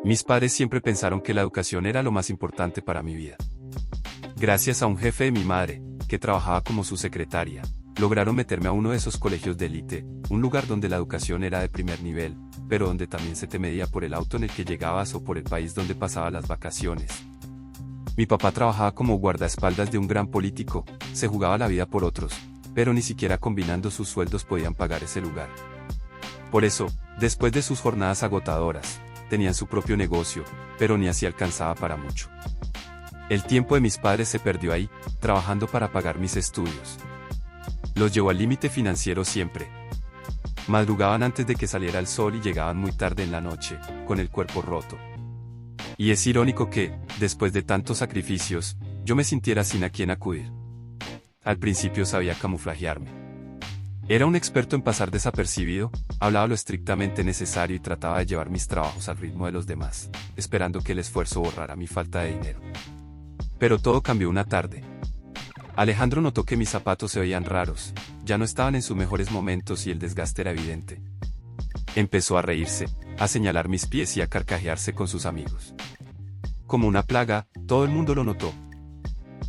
Mis padres siempre pensaron que la educación era lo más importante para mi vida. Gracias a un jefe de mi madre, que trabajaba como su secretaria, lograron meterme a uno de esos colegios de élite, un lugar donde la educación era de primer nivel, pero donde también se te medía por el auto en el que llegabas o por el país donde pasabas las vacaciones. Mi papá trabajaba como guardaespaldas de un gran político, se jugaba la vida por otros, pero ni siquiera combinando sus sueldos podían pagar ese lugar. Por eso, después de sus jornadas agotadoras, tenían su propio negocio, pero ni así alcanzaba para mucho. El tiempo de mis padres se perdió ahí, trabajando para pagar mis estudios. Los llevó al límite financiero siempre. Madrugaban antes de que saliera el sol y llegaban muy tarde en la noche, con el cuerpo roto. Y es irónico que, después de tantos sacrificios, yo me sintiera sin a quién acudir. Al principio sabía camuflajearme. Era un experto en pasar desapercibido, hablaba lo estrictamente necesario y trataba de llevar mis trabajos al ritmo de los demás, esperando que el esfuerzo borrara mi falta de dinero. Pero todo cambió una tarde. Alejandro notó que mis zapatos se veían raros, ya no estaban en sus mejores momentos y el desgaste era evidente. Empezó a reírse, a señalar mis pies y a carcajearse con sus amigos. Como una plaga, todo el mundo lo notó.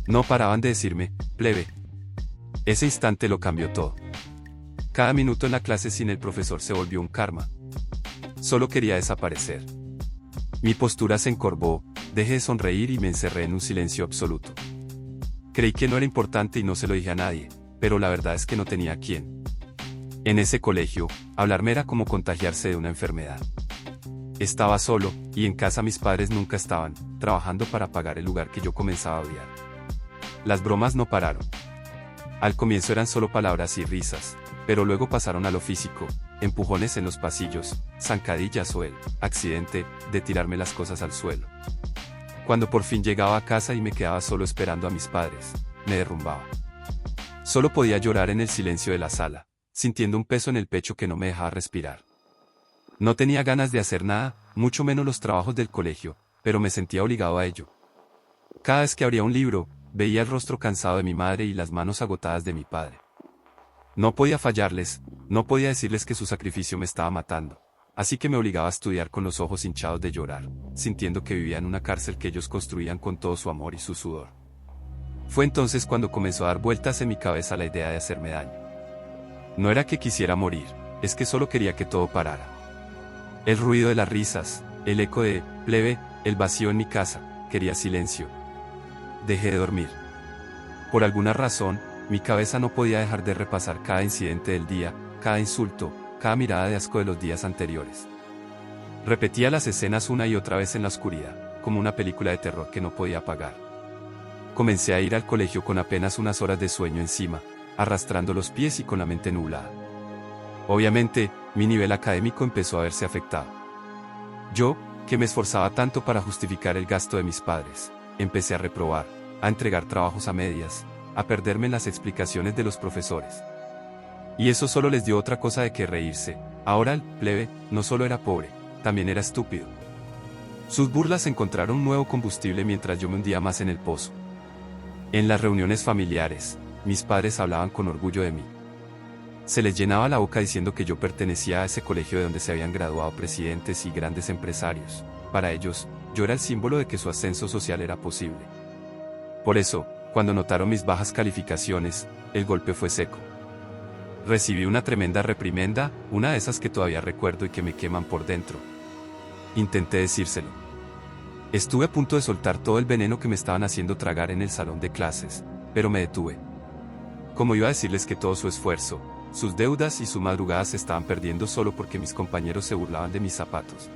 No paraban de decirme, plebe. Ese instante lo cambió todo. Cada minuto en la clase sin el profesor se volvió un karma. Solo quería desaparecer. Mi postura se encorvó, dejé de sonreír y me encerré en un silencio absoluto. Creí que no era importante y no se lo dije a nadie, pero la verdad es que no tenía a quién. En ese colegio, hablarme era como contagiarse de una enfermedad. Estaba solo, y en casa mis padres nunca estaban, trabajando para pagar el lugar que yo comenzaba a odiar. Las bromas no pararon. Al comienzo eran solo palabras y risas, pero luego pasaron a lo físico, empujones en los pasillos, zancadillas o el accidente de tirarme las cosas al suelo. Cuando por fin llegaba a casa y me quedaba solo esperando a mis padres, me derrumbaba. Solo podía llorar en el silencio de la sala, sintiendo un peso en el pecho que no me dejaba respirar. No tenía ganas de hacer nada, mucho menos los trabajos del colegio, pero me sentía obligado a ello. Cada vez que abría un libro, veía el rostro cansado de mi madre y las manos agotadas de mi padre. No podía fallarles, no podía decirles que su sacrificio me estaba matando, así que me obligaba a estudiar con los ojos hinchados de llorar, sintiendo que vivía en una cárcel que ellos construían con todo su amor y su sudor. Fue entonces cuando comenzó a dar vueltas en mi cabeza la idea de hacerme daño. No era que quisiera morir, es que solo quería que todo parara. El ruido de las risas, el eco de plebe, el vacío en mi casa, quería silencio. Dejé de dormir. Por alguna razón, mi cabeza no podía dejar de repasar cada incidente del día, cada insulto, cada mirada de asco de los días anteriores. Repetía las escenas una y otra vez en la oscuridad, como una película de terror que no podía apagar. Comencé a ir al colegio con apenas unas horas de sueño encima, arrastrando los pies y con la mente nublada. Obviamente, mi nivel académico empezó a verse afectado. Yo, que me esforzaba tanto para justificar el gasto de mis padres, empecé a reprobar, a entregar trabajos a medias, a perderme en las explicaciones de los profesores. Y eso solo les dio otra cosa de qué reírse. Ahora el plebe no solo era pobre, también era estúpido. Sus burlas encontraron un nuevo combustible mientras yo me hundía más en el pozo. En las reuniones familiares, mis padres hablaban con orgullo de mí. Se les llenaba la boca diciendo que yo pertenecía a ese colegio de donde se habían graduado presidentes y grandes empresarios. Para ellos, yo era el símbolo de que su ascenso social era posible. Por eso, cuando notaron mis bajas calificaciones, el golpe fue seco. Recibí una tremenda reprimenda, una de esas que todavía recuerdo y que me queman por dentro. Intenté decírselo. Estuve a punto de soltar todo el veneno que me estaban haciendo tragar en el salón de clases, pero me detuve. ¿Cómo iba a decirles que todo su esfuerzo, sus deudas y sus madrugadas se estaban perdiendo solo porque mis compañeros se burlaban de mis zapatos?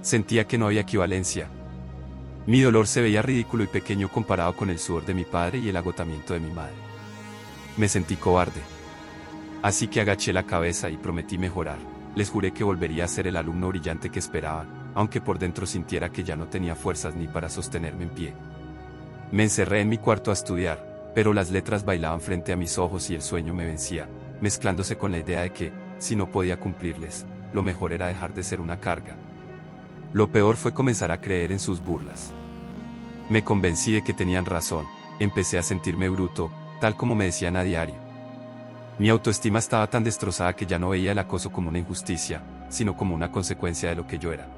Sentía que no había equivalencia. Mi dolor se veía ridículo y pequeño comparado con el sudor de mi padre y el agotamiento de mi madre. Me sentí cobarde. Así que agaché la cabeza y prometí mejorar. Les juré que volvería a ser el alumno brillante que esperaban, aunque por dentro sintiera que ya no tenía fuerzas ni para sostenerme en pie. Me encerré en mi cuarto a estudiar, pero las letras bailaban frente a mis ojos y el sueño me vencía, mezclándose con la idea de que, si no podía cumplirles, lo mejor era dejar de ser una carga. Lo peor fue comenzar a creer en sus burlas. Me convencí de que tenían razón, empecé a sentirme bruto, tal como me decían a diario. Mi autoestima estaba tan destrozada que ya no veía el acoso como una injusticia, sino como una consecuencia de lo que yo era.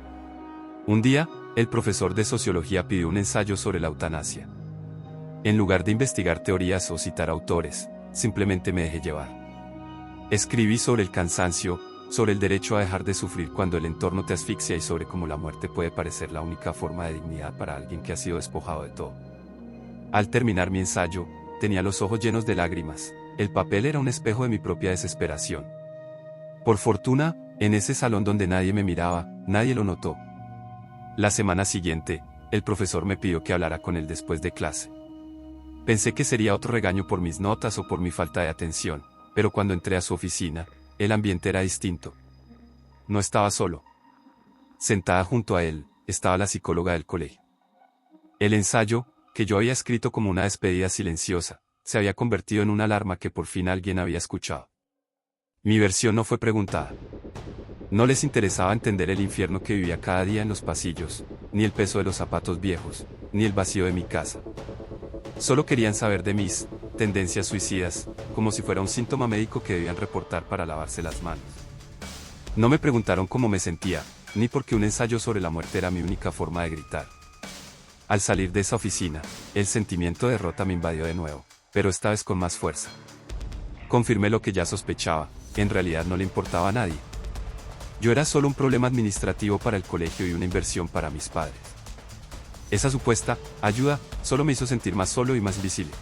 Un día, el profesor de sociología pidió un ensayo sobre la eutanasia. En lugar de investigar teorías o citar autores, simplemente me dejé llevar. Escribí sobre el cansancio, sobre el derecho a dejar de sufrir cuando el entorno te asfixia y sobre cómo la muerte puede parecer la única forma de dignidad para alguien que ha sido despojado de todo. Al terminar mi ensayo, tenía los ojos llenos de lágrimas. El papel era un espejo de mi propia desesperación. Por fortuna, en ese salón donde nadie me miraba, nadie lo notó. La semana siguiente, el profesor me pidió que hablara con él después de clase. Pensé que sería otro regaño por mis notas o por mi falta de atención, pero cuando entré a su oficina, el ambiente era distinto. No estaba solo. Sentada junto a él, estaba la psicóloga del colegio. El ensayo, que yo había escrito como una despedida silenciosa, se había convertido en una alarma que por fin alguien había escuchado. Mi versión no fue preguntada. No les interesaba entender el infierno que vivía cada día en los pasillos, ni el peso de los zapatos viejos, ni el vacío de mi casa. Solo querían saber de mis tendencias suicidas, como si fuera un síntoma médico que debían reportar para lavarse las manos. No me preguntaron cómo me sentía, ni por qué un ensayo sobre la muerte era mi única forma de gritar. Al salir de esa oficina, el sentimiento de derrota me invadió de nuevo, pero esta vez con más fuerza. Confirmé lo que ya sospechaba, en realidad no le importaba a nadie. Yo era solo un problema administrativo para el colegio y una inversión para mis padres. Esa supuesta ayuda solo me hizo sentir más solo y más invisible.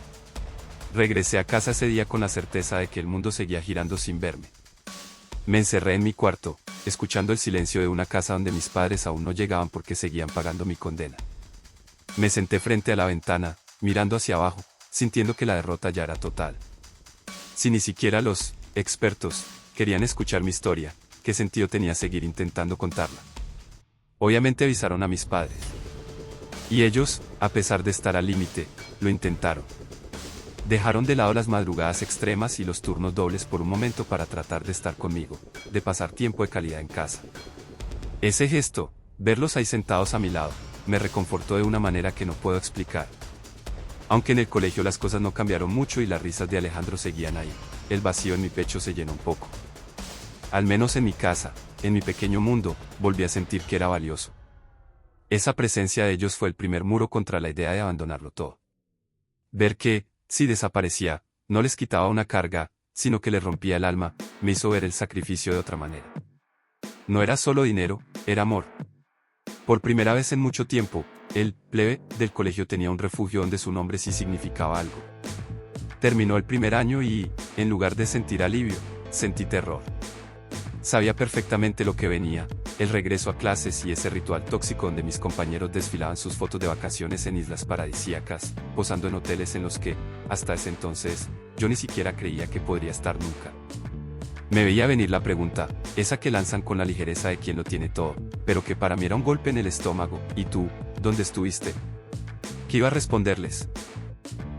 Regresé a casa ese día con la certeza de que el mundo seguía girando sin verme. Me encerré en mi cuarto, escuchando el silencio de una casa donde mis padres aún no llegaban porque seguían pagando mi condena. Me senté frente a la ventana, mirando hacia abajo, sintiendo que la derrota ya era total. Si ni siquiera los expertos querían escuchar mi historia, ¿qué sentido tenía seguir intentando contarla? Obviamente avisaron a mis padres. Y ellos, a pesar de estar al límite, lo intentaron. Dejaron de lado las madrugadas extremas y los turnos dobles por un momento para tratar de estar conmigo, de pasar tiempo de calidad en casa. Ese gesto, verlos ahí sentados a mi lado, me reconfortó de una manera que no puedo explicar. Aunque en el colegio las cosas no cambiaron mucho y las risas de Alejandro seguían ahí, el vacío en mi pecho se llenó un poco. Al menos en mi casa, en mi pequeño mundo, volví a sentir que era valioso. Esa presencia de ellos fue el primer muro contra la idea de abandonarlo todo. Ver que, si desaparecía, no les quitaba una carga, sino que les rompía el alma, me hizo ver el sacrificio de otra manera. No era solo dinero, era amor. Por primera vez en mucho tiempo, el plebe del colegio tenía un refugio donde su nombre sí significaba algo. Terminó el primer año y, en lugar de sentir alivio, sentí terror. Sabía perfectamente lo que venía, el regreso a clases y ese ritual tóxico donde mis compañeros desfilaban sus fotos de vacaciones en islas paradisíacas, posando en hoteles en los que, hasta ese entonces, yo ni siquiera creía que podría estar nunca. Me veía venir la pregunta, esa que lanzan con la ligereza de quien lo tiene todo, pero que para mí era un golpe en el estómago. ¿Y tú, dónde estuviste? ¿Qué iba a responderles?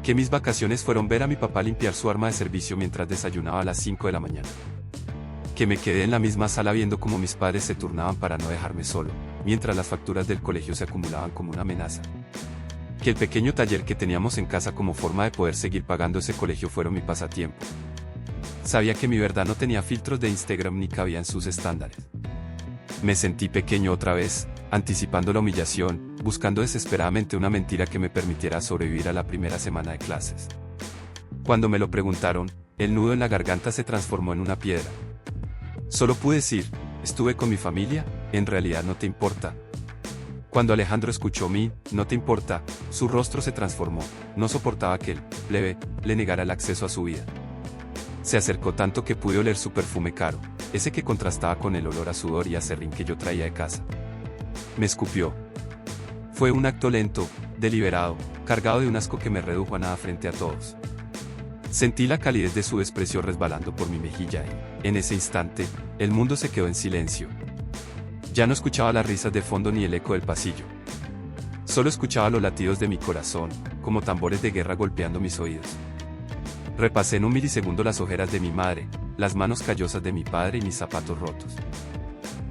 Que mis vacaciones fueron ver a mi papá limpiar su arma de servicio mientras desayunaba a las 5 de la mañana. Que me quedé en la misma sala viendo cómo mis padres se turnaban para no dejarme solo, mientras las facturas del colegio se acumulaban como una amenaza. Que el pequeño taller que teníamos en casa como forma de poder seguir pagando ese colegio fueron mi pasatiempo. Sabía que mi verdad no tenía filtros de Instagram ni cabía en sus estándares. Me sentí pequeño otra vez, anticipando la humillación, buscando desesperadamente una mentira que me permitiera sobrevivir a la primera semana de clases. Cuando me lo preguntaron, el nudo en la garganta se transformó en una piedra. Solo pude decir, estuve con mi familia, en realidad no te importa. Cuando Alejandro escuchó mi, no te importa, su rostro se transformó, no soportaba que el plebe le negara el acceso a su vida. Se acercó tanto que pude oler su perfume caro, ese que contrastaba con el olor a sudor y aserrín que yo traía de casa. Me escupió. Fue un acto lento, deliberado, cargado de un asco que me redujo a nada frente a todos. Sentí la calidez de su desprecio resbalando por mi mejilla y, en ese instante, el mundo se quedó en silencio. Ya no escuchaba las risas de fondo ni el eco del pasillo. Solo escuchaba los latidos de mi corazón, como tambores de guerra golpeando mis oídos. Repasé en un milisegundo las ojeras de mi madre, las manos callosas de mi padre y mis zapatos rotos.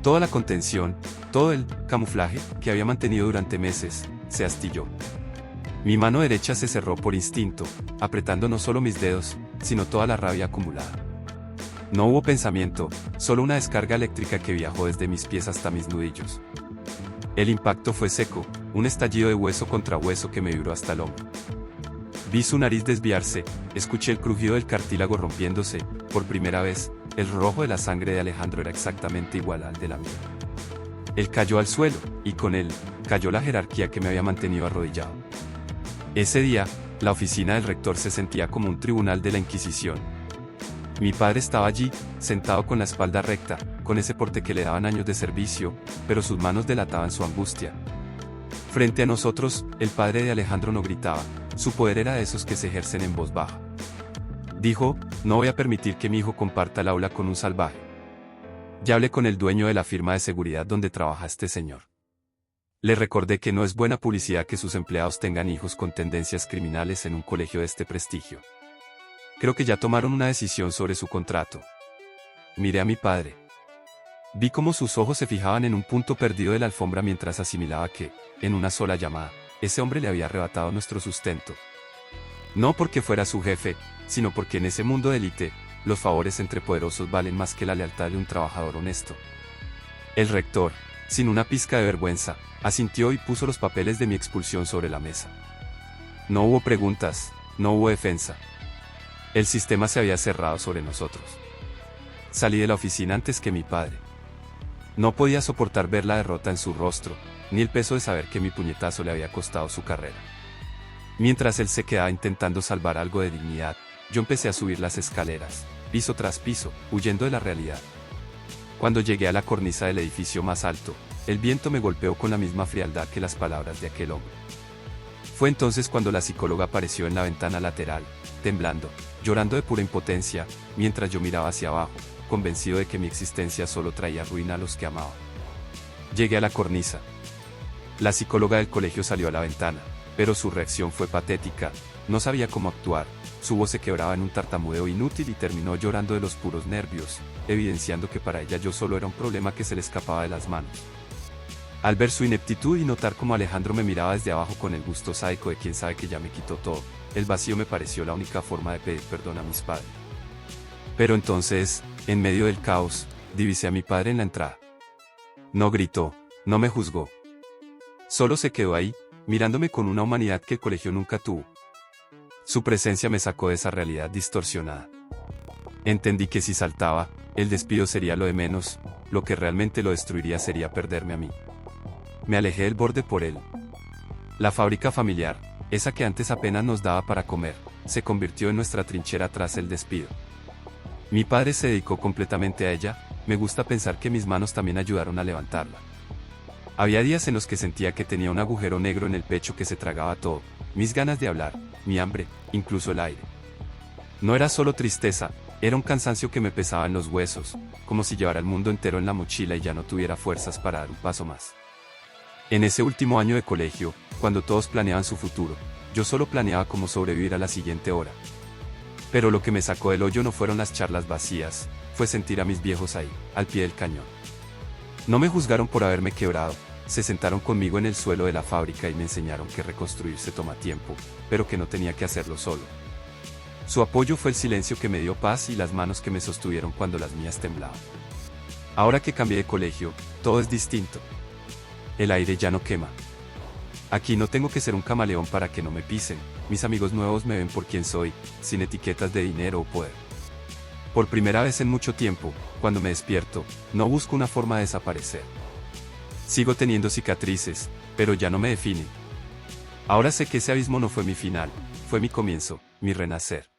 Toda la contención, todo el camuflaje que había mantenido durante meses, se astilló. Mi mano derecha se cerró por instinto, apretando no solo mis dedos, sino toda la rabia acumulada. No hubo pensamiento, solo una descarga eléctrica que viajó desde mis pies hasta mis nudillos. El impacto fue seco, un estallido de hueso contra hueso que me vibró hasta el hombro. Vi su nariz desviarse, escuché el crujido del cartílago rompiéndose, por primera vez, el rojo de la sangre de Alejandro era exactamente igual al de la mía. Él cayó al suelo, y con él, cayó la jerarquía que me había mantenido arrodillado. Ese día, la oficina del rector se sentía como un tribunal de la Inquisición. Mi padre estaba allí, sentado con la espalda recta, con ese porte que le daban años de servicio, pero sus manos delataban su angustia. Frente a nosotros, el padre de Alejandro no gritaba, su poder era de esos que se ejercen en voz baja. Dijo, no voy a permitir que mi hijo comparta el aula con un salvaje. Ya hablé con el dueño de la firma de seguridad donde trabaja este señor. Le recordé que no es buena publicidad que sus empleados tengan hijos con tendencias criminales en un colegio de este prestigio. Creo que ya tomaron una decisión sobre su contrato. Miré a mi padre. Vi cómo sus ojos se fijaban en un punto perdido de la alfombra mientras asimilaba que, en una sola llamada, ese hombre le había arrebatado nuestro sustento. No porque fuera su jefe, sino porque en ese mundo de élite, los favores entre poderosos valen más que la lealtad de un trabajador honesto. El rector, sin una pizca de vergüenza, asintió y puso los papeles de mi expulsión sobre la mesa. No hubo preguntas, no hubo defensa. El sistema se había cerrado sobre nosotros. Salí de la oficina antes que mi padre. No podía soportar ver la derrota en su rostro, ni el peso de saber que mi puñetazo le había costado su carrera. Mientras él se quedaba intentando salvar algo de dignidad, yo empecé a subir las escaleras, piso tras piso, huyendo de la realidad. Cuando llegué a la cornisa del edificio más alto, el viento me golpeó con la misma frialdad que las palabras de aquel hombre. Fue entonces cuando la psicóloga apareció en la ventana lateral, temblando, llorando de pura impotencia, mientras yo miraba hacia abajo, convencido de que mi existencia solo traía ruina a los que amaba. Llegué a la cornisa. La psicóloga del colegio salió a la ventana, pero su reacción fue patética, no sabía cómo actuar, su voz se quebraba en un tartamudeo inútil y terminó llorando de los puros nervios, evidenciando que para ella yo solo era un problema que se le escapaba de las manos. Al ver su ineptitud y notar cómo Alejandro me miraba desde abajo con el gusto sádico de quien sabe que ya me quitó todo, el vacío me pareció la única forma de pedir perdón a mis padres. Pero entonces, en medio del caos, divisé a mi padre en la entrada. No gritó, no me juzgó. Solo se quedó ahí, mirándome con una humanidad que el colegio nunca tuvo. Su presencia me sacó de esa realidad distorsionada. Entendí que si saltaba, el despido sería lo de menos, lo que realmente lo destruiría sería perderme a mí. Me alejé del borde por él. La fábrica familiar, esa que antes apenas nos daba para comer, se convirtió en nuestra trinchera tras el despido. Mi padre se dedicó completamente a ella, me gusta pensar que mis manos también ayudaron a levantarla. Había días en los que sentía que tenía un agujero negro en el pecho que se tragaba todo, mis ganas de hablar, mi hambre, incluso el aire. No era solo tristeza, era un cansancio que me pesaba en los huesos, como si llevara el mundo entero en la mochila y ya no tuviera fuerzas para dar un paso más. En ese último año de colegio, cuando todos planeaban su futuro, yo solo planeaba cómo sobrevivir a la siguiente hora. Pero lo que me sacó del hoyo no fueron las charlas vacías, fue sentir a mis viejos ahí, al pie del cañón. No me juzgaron por haberme quebrado, se sentaron conmigo en el suelo de la fábrica y me enseñaron que reconstruirse toma tiempo, pero que no tenía que hacerlo solo. Su apoyo fue el silencio que me dio paz y las manos que me sostuvieron cuando las mías temblaban. Ahora que cambié de colegio, todo es distinto. El aire ya no quema. Aquí no tengo que ser un camaleón para que no me pisen, mis amigos nuevos me ven por quien soy, sin etiquetas de dinero o poder. Por primera vez en mucho tiempo, cuando me despierto, no busco una forma de desaparecer. Sigo teniendo cicatrices, pero ya no me definen. Ahora sé que ese abismo no fue mi final, fue mi comienzo, mi renacer.